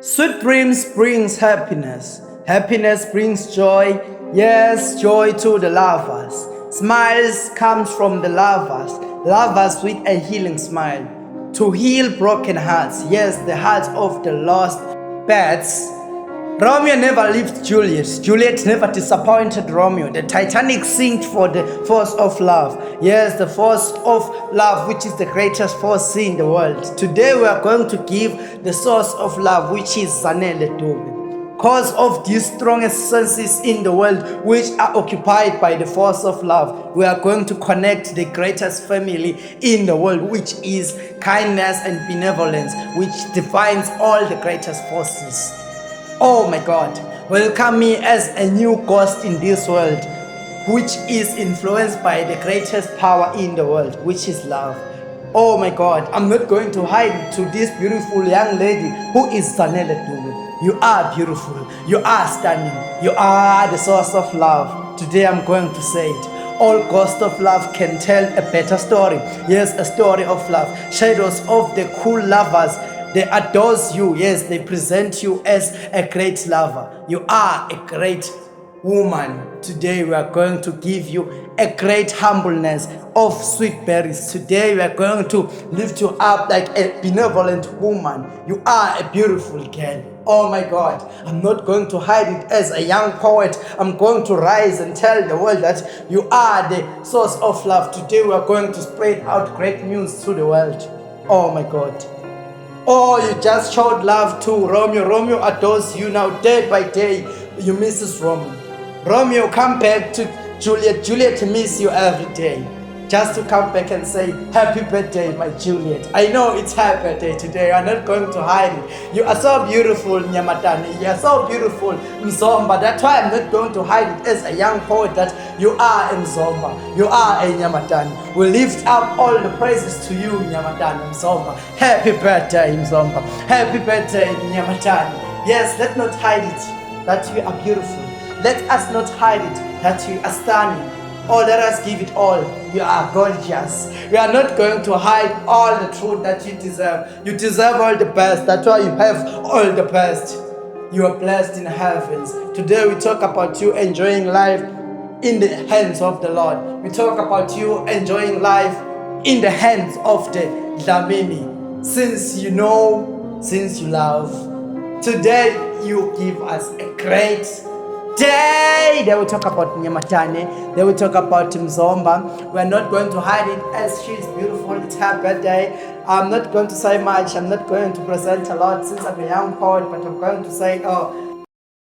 Sweet dreams brings happiness. Happiness brings joy. Yes, joy to the lovers. Smiles comes from the lovers. Lovers with a healing smile. To heal broken hearts. Yes, the hearts of the lost pets. Romeo never left Juliet. Juliet never disappointed Romeo. The Titanic sank for the force of love. Yes, the force of love, which is the greatest force in the world. Today we are going to give the source of love, which is Zanele Dube. Cause of these strongest senses in the world, which are occupied by the force of love, we are going to connect the greatest family in the world, which is kindness and benevolence, which defines all the greatest forces. Oh my God, welcome me as a new ghost in this world, which is influenced by the greatest power in the world, which is love. Oh my God, I'm not going to hide to this beautiful young lady who is Zanele Dube. You are beautiful, you are stunning, you are the source of love. Today I'm going to say it. All ghosts of love can tell a better story. Yes, a story of love. Shadows of the cool lovers. They adore you. Yes, they present you as a great lover. You are a great woman. Today we are going to give you a great humbleness of sweet berries. Today we are going to lift you up like a benevolent woman. You are a beautiful girl. Oh my God, I'm not going to hide it as a young poet. I'm going to rise and tell the world that you are the source of love. Today we are going to spread out great news to the world. Oh my God. Oh, you just showed love to Romeo. Romeo adores you now day by day. You misses Romeo. Romeo, come back to Juliet. Juliet miss you every day. Just to come back and say, happy birthday, my Juliet. I know it's her birthday today. I'm not going to hide it. You are so beautiful, Nyamatane. You are so beautiful, Mzomba. That's why I'm not going to hide it as a young poet that you are a Mzomba. You are a Nyamatane. We lift up all the praises to you, Nyamatane, Mzomba. Happy birthday, Mzomba. Happy birthday, Nyamatane. Yes, let's not hide it that you are beautiful. Let us not hide it that you are stunning. Oh, let us give it all. You are gorgeous. We are not going to hide all the truth that you deserve. You deserve all the best. That's why you have all the best. You are blessed in the heavens. Today we talk about you enjoying life in the hands of the Lord. We talk about you enjoying life in the hands of the Dlamini. Since you know, since you love. Today you give us a great day. They will talk about Nyamatane. They will talk about Mzomba. We're not going to hide it as she's beautiful. It's her birthday. I'm not going to say much. I'm not going to present a lot since I'm a young poet, but I'm going to say, oh,